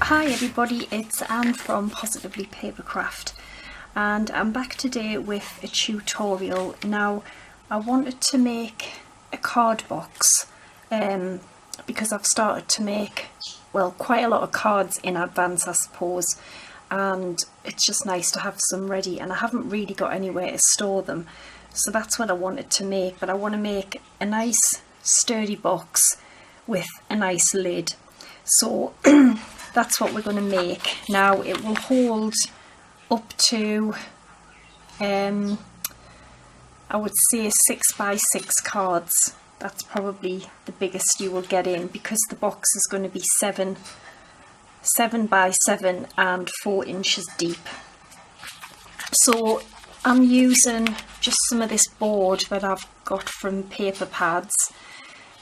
Hi everybody, it's Anne from Positively Papercraft, and I'm back today with a tutorial. Now I wanted to make a card box because I've started to make, well, quite a lot of cards in advance, I suppose, and it's just nice to have some ready, and I haven't really got anywhere to store them, so that's what I wanted to make. But I want to make a nice sturdy box with a nice lid, so that's what we're going to make. Now it will hold up to I would say 6 by 6 cards. That's probably the biggest you will get in, because the box is going to be 7 by 7 and 4 inches deep. So I'm using just some of this board that I've got from Paper Pads.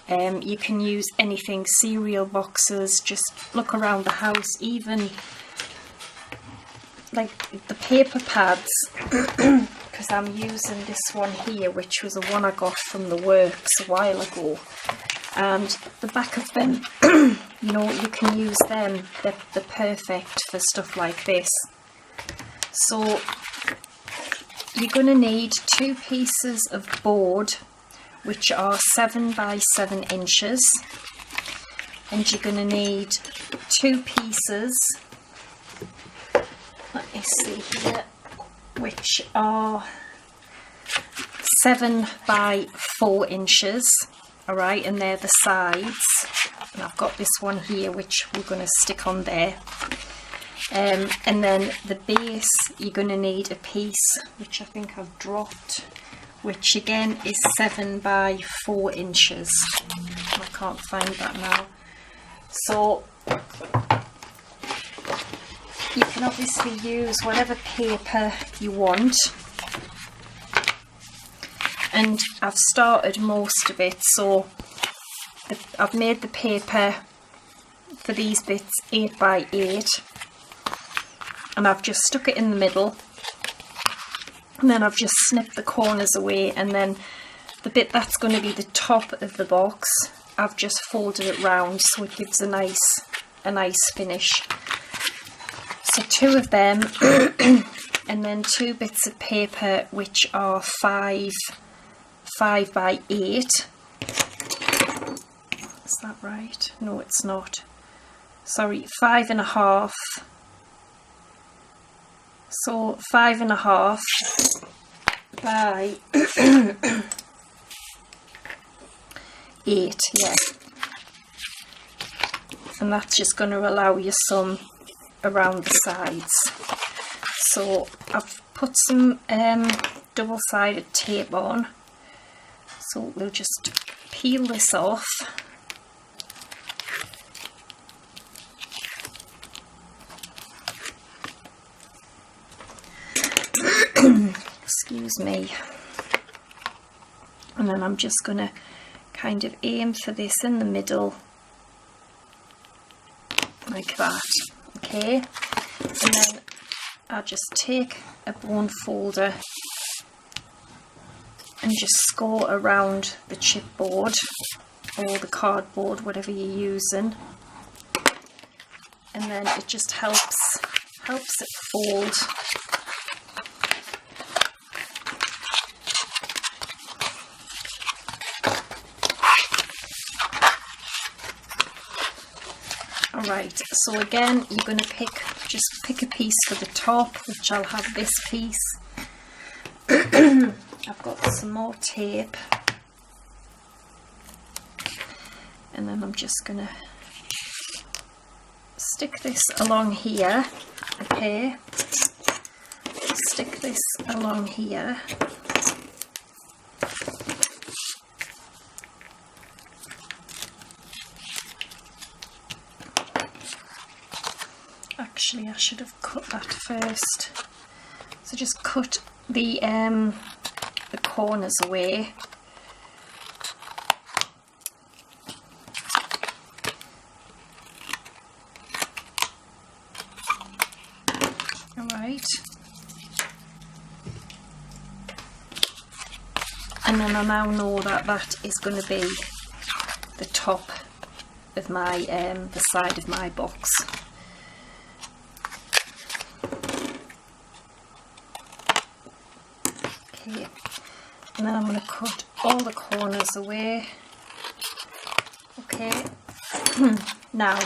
You can use anything, cereal boxes, just look around the house, even like the paper pads, because I'm using this one here, which was a one I got from the works a while ago, and the back of them, you know, you can use them, they're perfect for stuff like this. So you're going to need 2 pieces of board, which are 7 by 7 inches, and you're going to need 2 pieces, let me see here, which are 7 by 4 inches, alright, and they're the sides, and I've got this one here which we're going to stick on there. And then the base, you're going to need a piece which I think I've dropped, which again is 7 by 4 inches. I can't find that now. So you can obviously use whatever paper you want, and I've started most of it, so I've made the paper for these bits 8 by 8, and I've just stuck it in the middle, and then I've just snipped the corners away, and then the bit that's going to be the top of the box, I've just folded it round so it gives a nice finish. So 2 of them and then 2 bits of paper which are 5 by 8. Is that right? No, it's not. Sorry, 5.5. So 5.5 by 8, yeah. And that's just going to allow you some around the sides. So I've put some double-sided tape on. So we'll just peel this off. Excuse me. And then I'm just going to kind of aim for this in the middle, like that, okay? And then I'll just take a bone folder and just score around the chipboard or the cardboard, whatever you're using, and then it just helps it fold. Alright, so again you're going to just pick a piece for the top, which I'll have this piece. I've got some more tape, and then I'm just going to stick this along here, okay, stick this along here. Actually, I should have cut that first. So just cut the corners away. Alright. And then I now know that that is going to be the top of my the side of my box. then I'm going to cut all the corners away. Okay, now,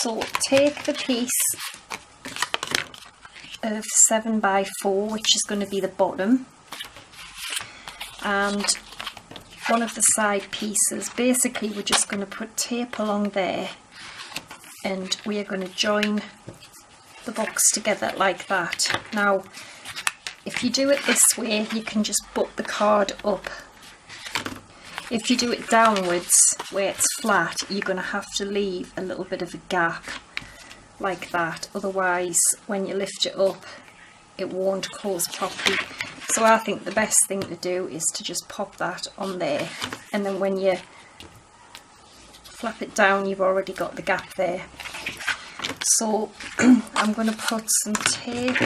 so take the piece of 7x4, which is going to be the bottom, and one of the side pieces. Basically we're just going to put tape along there, and we are going to join the box together like that. Now if you do it this way, you can just butt the card up. If you do it downwards where it's flat, you're going to have to leave a little bit of a gap like that, otherwise when you lift it up it won't close properly. So I think the best thing to do is to just pop that on there, and then when you flap it down you've already got the gap there. So I'm going to put some tape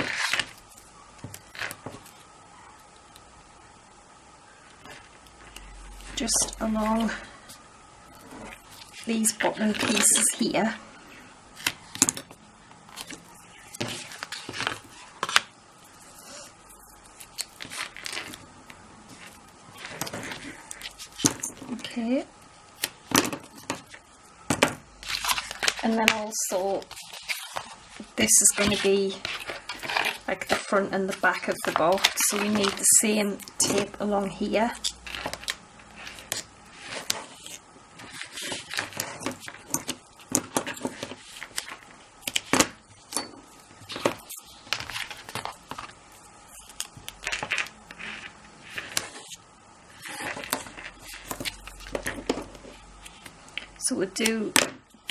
just along these bottom pieces here. Okay, and then also this is going to be like the front and the back of the box, so we need the same tape along here. So we'll do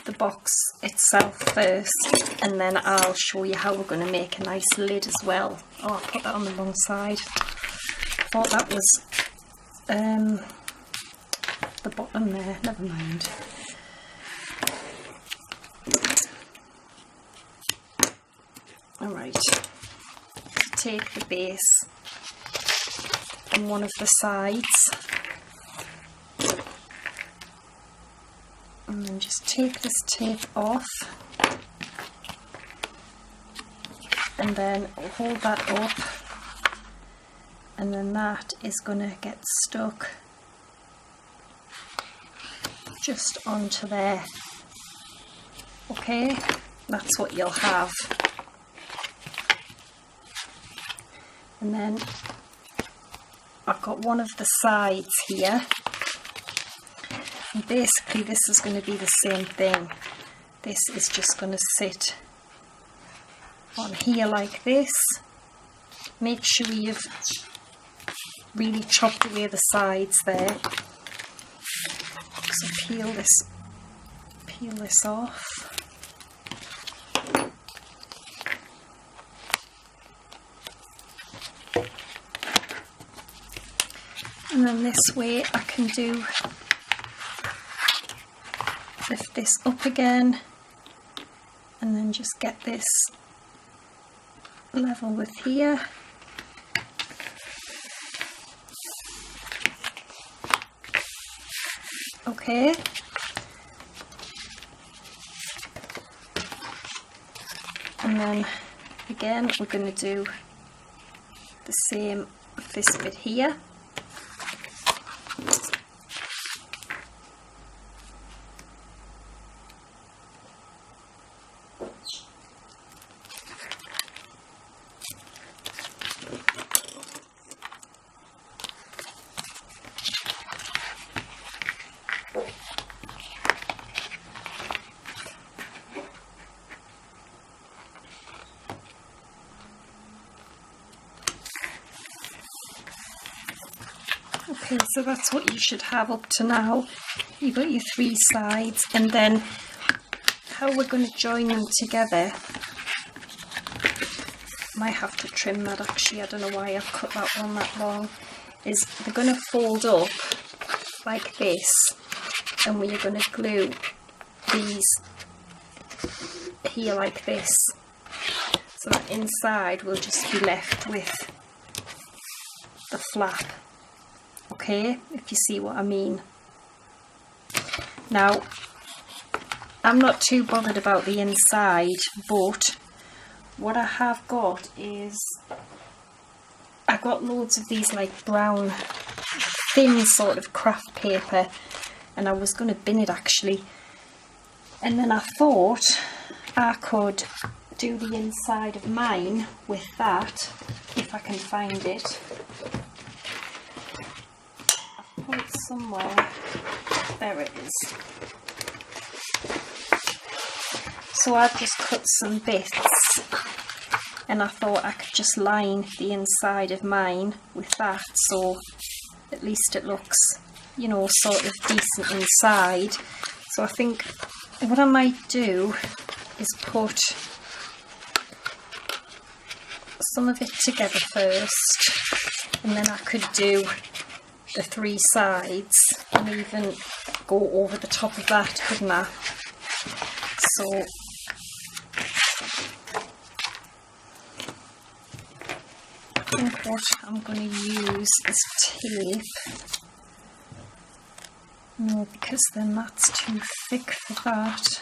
the box itself first, and then I'll show you how we're going to make a nice lid as well. Oh, I put that on the wrong side. I thought that was the bottom there, never mind. Alright, take the base on one of the sides, and then just take this tape off, and then hold that up, and then that is going to get stuck just onto there. Okay, that's what you'll have. And then I've got one of the sides here. And basically this is going to be the same thing. This is just going to sit on here like this. Make sure you've really chopped away the sides there. So peel this off. And then this way I can lift this up again, and then just get this level with here. Okay. And then again we're going to do the same with this bit here. Okay, so that's what you should have up to now. You've got your three sides, and then how we're going to join them together, might have to trim that actually, I don't know why I've cut that one that long, is they're going to fold up like this, and we're going to glue these here like this, so that inside we'll just be left with the flap. Okay, if you see what I mean. Now, I'm not too bothered about the inside, but what I have got is I got loads of these like brown thin sort of craft paper, and I was going to bin it actually, and then I thought I could do the inside of mine with that if I can find it. I've put it somewhere. There it is. So I've just cut some bits, and I thought I could just line the inside of mine with that, so at least it looks, you know, sort of decent inside. So I think what I might do is put some of it together first, and then I could do the three sides and even go over the top of that, couldn't I? So I think what I'm going to use is tape. No, because then that's too thick for that.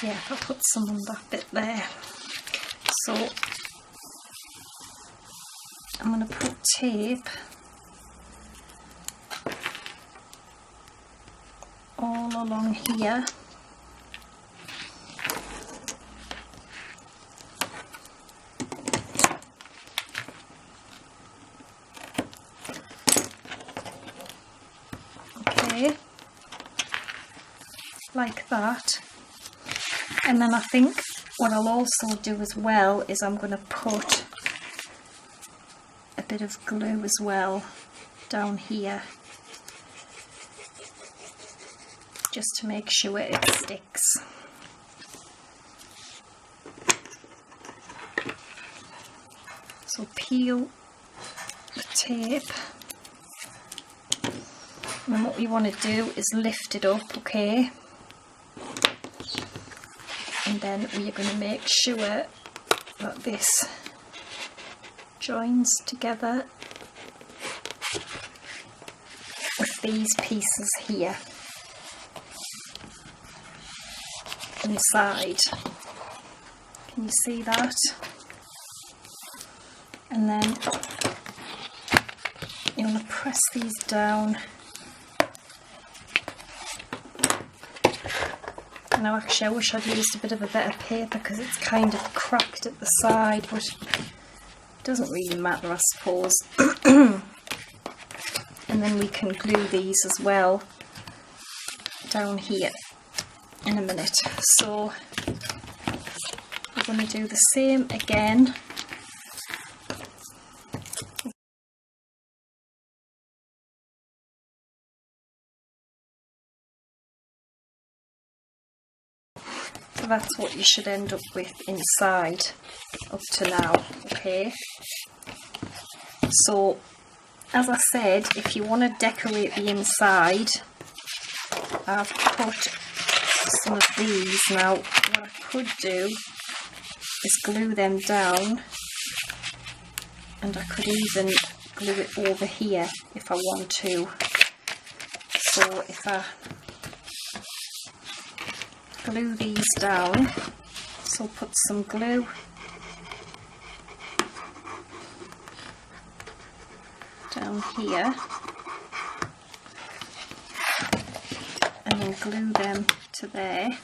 Yeah, if I put some on that bit there. So I'm going to put tape all along here. Okay, like that. And then I think what I'll also do as well is I'm going to put a bit of glue as well down here, just to make sure it sticks. So peel the tape, and then what we want to do is lift it up, okay? And then we are going to make sure that this joins together with these pieces here inside. Can you see that? And then you want to press these down. Now actually I wish I'd used a bit of a better paper because it's kind of cracked at the side, but it doesn't really matter, I suppose. And then we can glue these as well down here in a minute. So we're going to do the same again. So that's what you should end up with inside up to now, okay? So as I said, if you want to decorate the inside, I've put some of these. Now what I could do is glue them down, and I could even glue it over here if I want to. So if I glue these down, so put some glue down here and then glue them to there.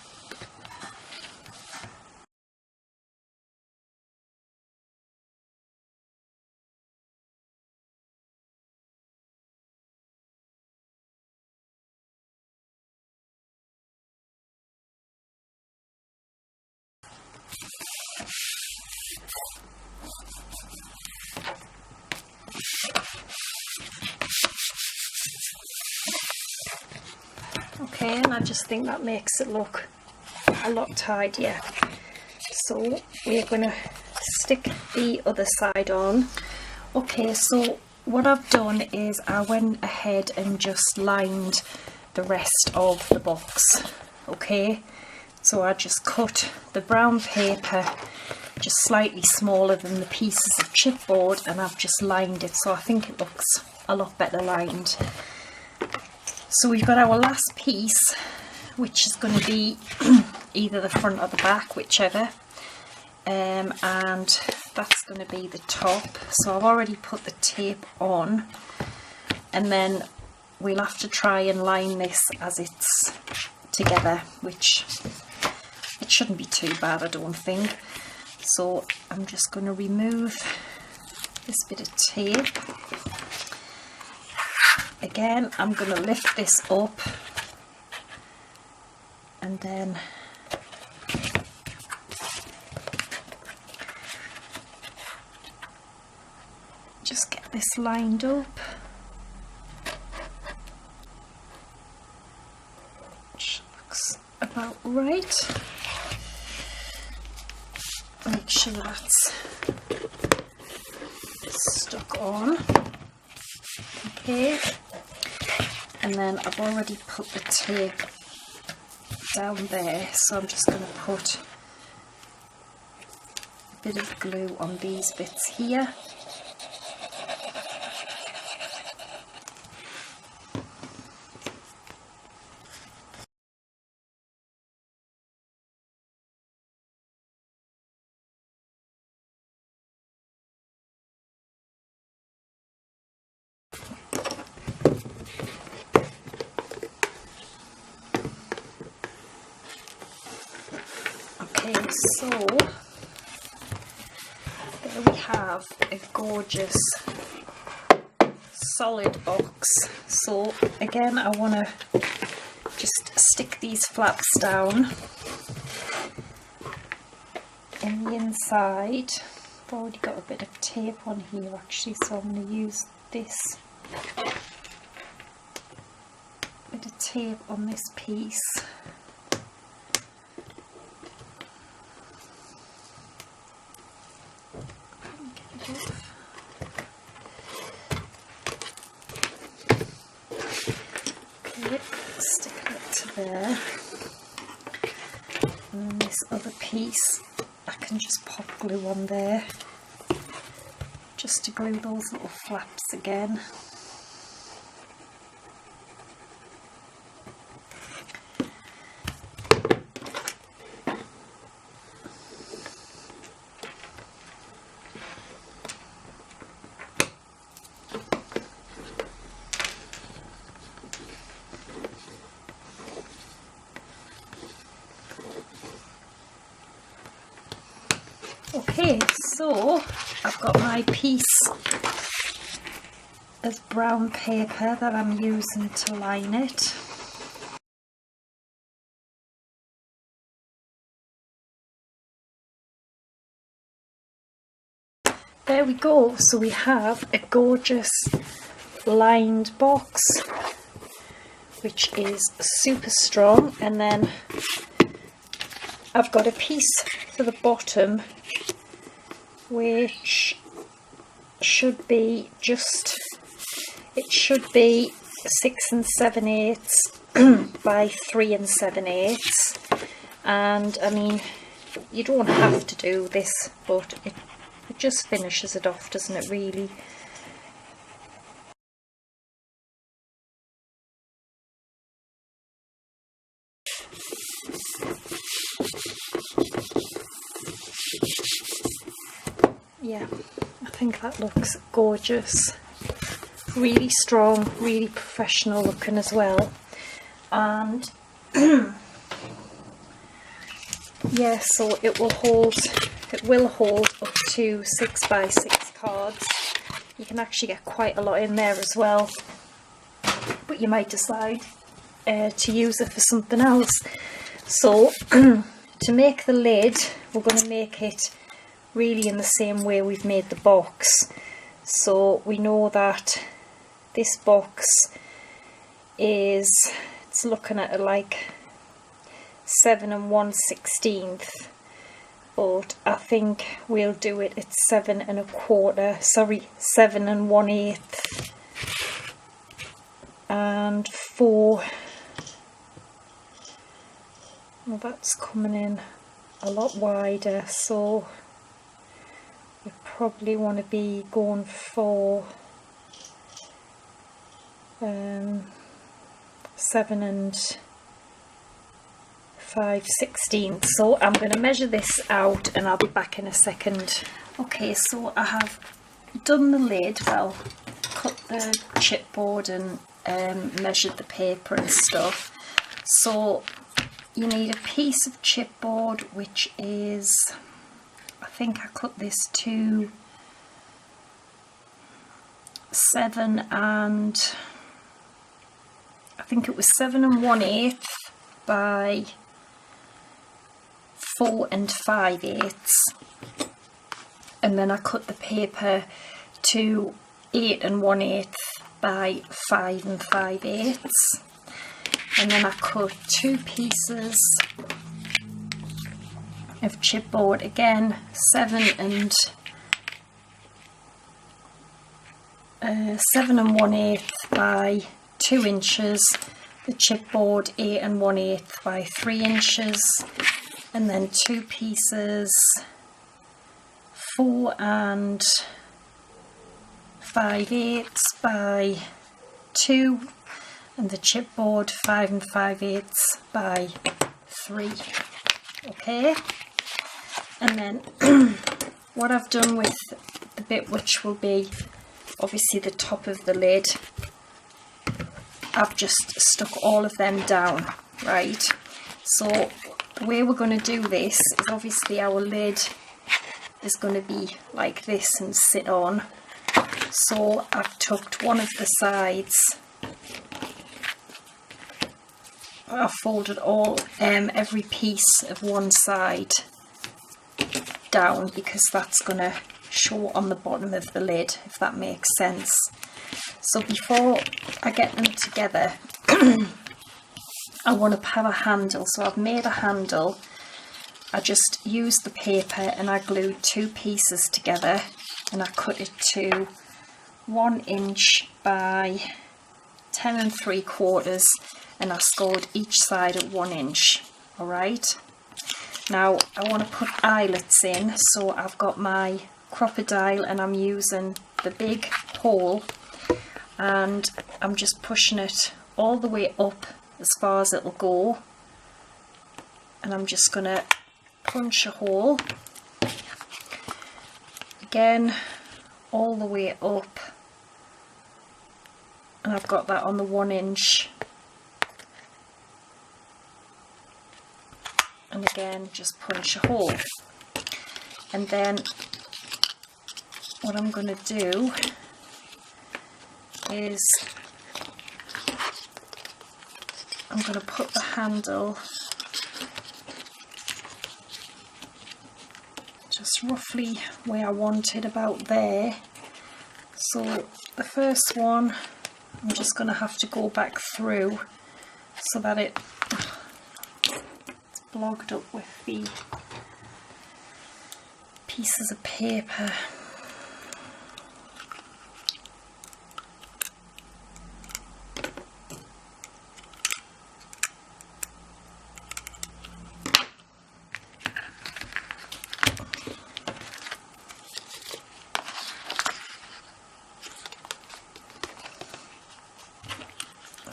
Okay, and I just think that makes it look a lot tidier. So we're going to stick the other side on. Okay, so what I've done is I went ahead and just lined the rest of the box. Okay, so I just cut the brown paper just slightly smaller than the pieces of chipboard, and I've just lined it, so I think it looks a lot better lined. So we've got our last piece, which is going to be either the front or the back, whichever, and that's going to be the top. So I've already put the tape on, and then we'll have to try and line this as it's together, which it shouldn't be too bad, I don't think. So I'm just going to remove this bit of tape. Again, I'm going to lift this up and then just get this lined up. Which looks about right. Make sure that's stuck on. Okay. And then I've already put the tape down there, so I'm just going to put a bit of glue on these bits here. Okay, so there we have a gorgeous solid box. So again, I want to just stick these flaps down in the inside. I've already got a bit of tape on here actually, so I'm going to use this bit of tape on this piece. Stick it to there, and then this other piece I can just pop glue on there just to glue those little flaps again. Okay, so I've got my piece of brown paper that I'm using to line it. There we go, so we have a gorgeous lined box which is super strong, and then I've got a piece for the bottom which should be just, it should be 6 7/8 by 3 7/8, and I mean, you don't have to do this, but it just finishes it off, doesn't it, really? Yeah, I think that looks gorgeous. Really strong, really professional looking as well. And yeah, so it will hold up to 6 by 6 cards. You can actually get quite a lot in there as well, but you might decide to use it for something else. So to make the lid, we're going to make it really in the same way we've made the box. So we know that this box is, it's looking at like 7 1/16, but I think we'll do it at 7 1/4, sorry, 7 1/8 and 4. Well, that's coming in a lot wider, so we probably want to be going for 7 5/16. So I'm going to measure this out and I'll be back in a second. Okay, so I have done the lid, well, cut the chipboard and measured the paper and stuff. So you need a piece of chipboard, which is, I think I cut this to 7 1/8 by 4 5/8, and then I cut the paper to 8 1/8 by 5 5/8, and then I cut 2 pieces of chipboard, again 7 1/8 by 2 inches, the chipboard 8 1/8 by 3 inches, and then 2 pieces 4 5/8 by 2, and the chipboard 5 5/8 by 3. Okay, and then what I've done with the bit which will be obviously the top of the lid, I've just stuck all of them down, right? So the way we're going to do this is, obviously our lid is going to be like this and sit on. So I've tucked one of the sides, I've folded every piece of one side down, because that's going to show on the bottom of the lid, if that makes sense. So before I get them together, I want to have a handle. So I've made a handle. I just used the paper and I glued 2 pieces together, and I cut it to 1 inch by 10 3/4, and I scored each side at 1 inch. Alright, now I want to put eyelets in, so I've got my crocodile and I'm using the big hole, and I'm just pushing it all the way up as far as it'll go, and I'm just going to punch a hole again all the way up, and I've got that on the 1 inch, and again just punch a hole. And then what I'm going to do is I'm going to put the handle just roughly where I want it, about there. So the first one, I'm just going to have to go back through so that it's blocked up with the pieces of paper.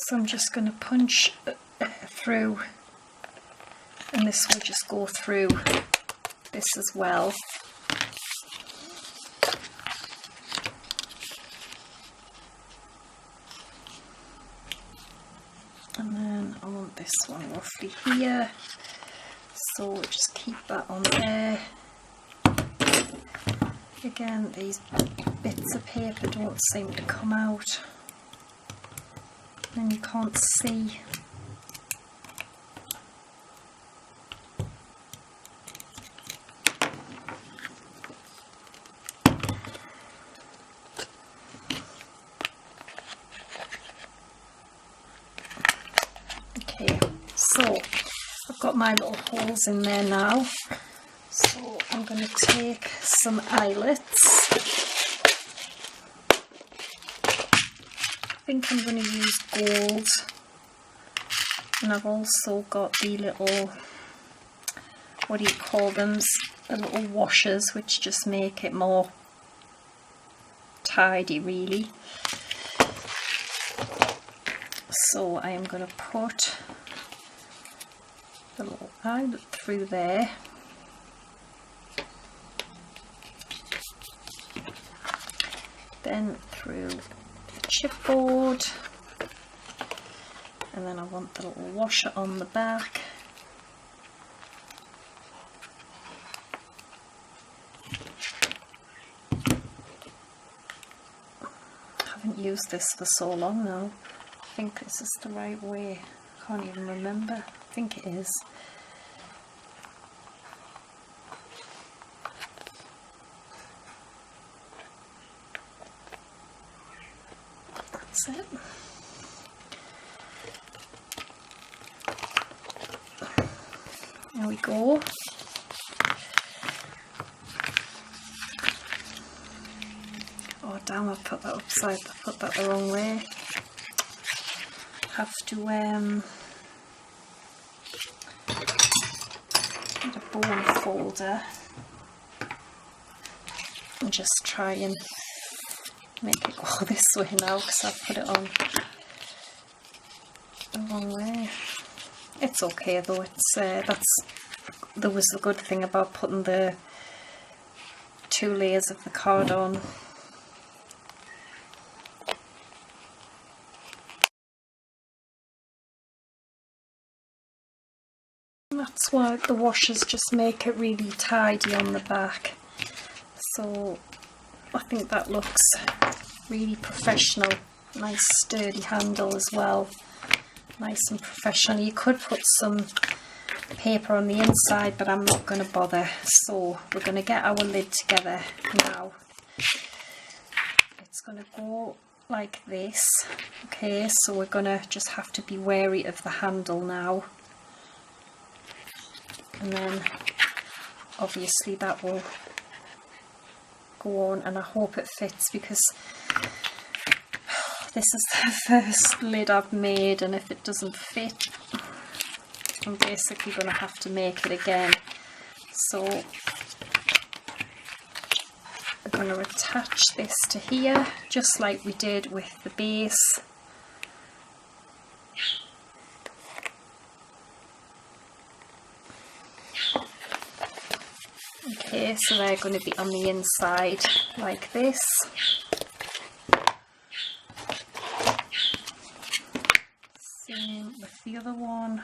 So I'm just going to punch through, and this will just go through this as well. And then I want this one roughly here, so we'll just keep that on there. Again, these bits of paper don't seem to come out, and you can't see. Okay, so I've got my little holes in there now, so I'm going to take some eyelets. I think I'm going to use gold, and I've also got the little, what do you call them, the little washers, which just make it more tidy really. So I am going to put the little and through there. Then through the chipboard, and then I want the little washer on the back. I haven't used this for so long now. I think this is the right way. I can't even remember. I think it is. That's it. There we go. Oh damn, I put that upside, I put that the wrong way. Have to get a bone folder and just try and make it go this way now because I've put it on the wrong way. It's okay though, it's there was the good thing about putting the 2 layers of the card on. And that's why the washers just make it really tidy on the back. So I think that looks really professional. Nice sturdy handle as well. Nice and professional. You could put some paper on the inside, but I'm not going to bother. So we're going to get our lid together now. It's going to go like this. Okay, so we're going to just have to be wary of the handle now. And then obviously that will go on, and I hope it fits because this is the first lid I've made, and if it doesn't fit I'm basically going to have to make it again. So we're going to attach this to here just like we did with the base. Okay, so they're going to be on the inside like this. Same with the other one.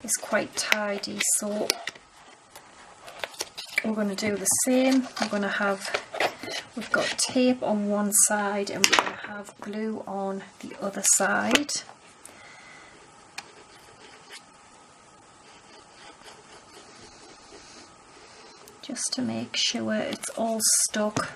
It's quite tidy, so we're going to do the same. We've got tape on one side and we're going to have glue on the other side. Just to make sure it's all stuck.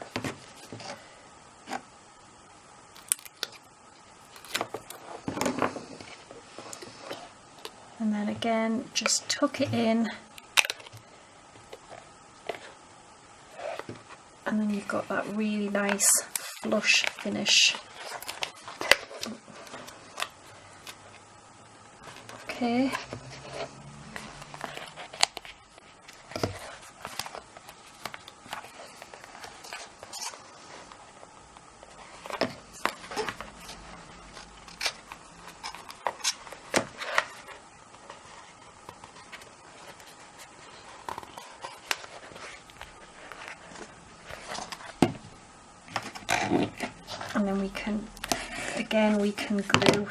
And then again, just tuck it in, and then you've got that really nice flush finish. Okay. And then we can glue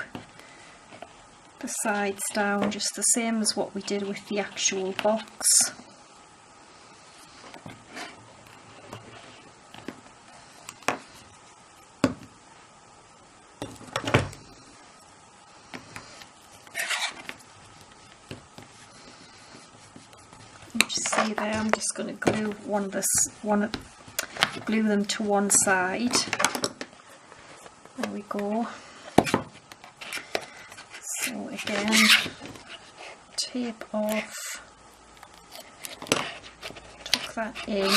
the sides down just the same as what we did with the actual box. You just see there, I'm just going to glue glue them to one side. There we go. So again, tape off, tuck that in.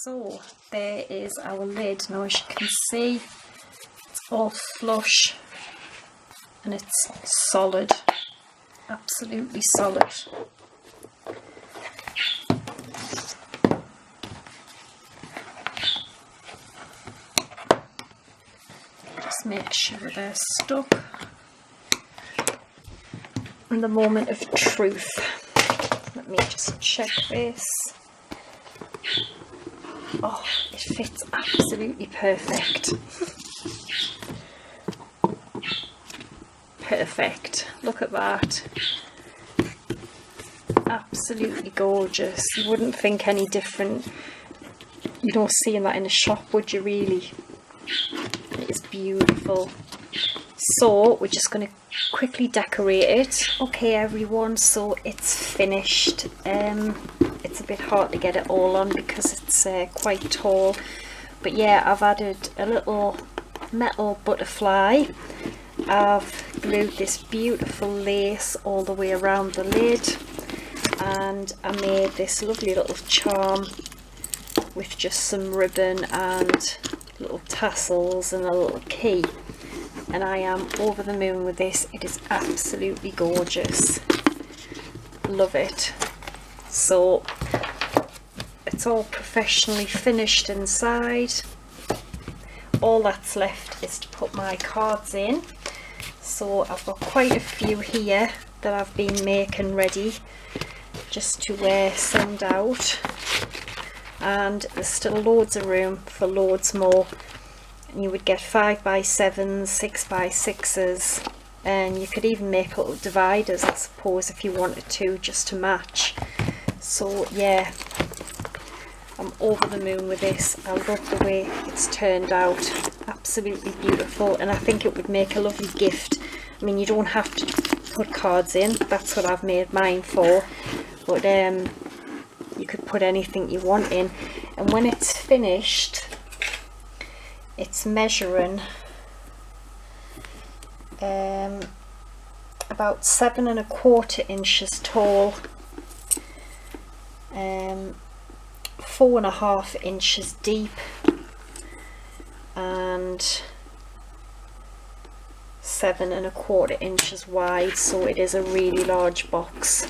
So there is our lid. Now as you can see, it's all flush and it's solid, absolutely solid. Just make sure they're stuck. And the moment of truth. Let me just check this. Oh, it fits absolutely perfect. Perfect. Look at that. Absolutely gorgeous. You wouldn't think any different. You don't see that in a shop, would you really? It is beautiful. So we're just going to quickly decorate it. Okay everyone, so it's finished. It's a bit hard to get it all on because it's quite tall, but yeah, I've added a little metal butterfly. I've glued this beautiful lace all the way around the lid, and I made this lovely little charm with just some ribbon and little tassels and a little key, and I am over the moon with this. It is absolutely gorgeous. Love it. So it's all professionally finished inside. All that's left is to put my cards in. So I've got quite a few here that I've been making ready just to send out, and there's still loads of room for loads more. And you would get 5x7s, 6x6s, and you could even make little dividers, I suppose, if you wanted to, just to match. So yeah, I'm over the moon with this. I love the way it's turned out. Absolutely beautiful, and I think it would make a lovely gift. I mean, you don't have to put cards in, that's what I've made mine for, but you could put anything you want in. And when it's finished, it's measuring about 7¼ inches tall, 4½ inches deep, and 7¼ inches wide. So it is a really large box.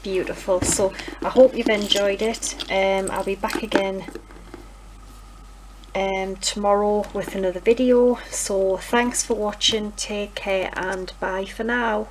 Beautiful. So I hope you've enjoyed it. I'll be back again tomorrow with another video. So thanks for watching, take care, and bye for now.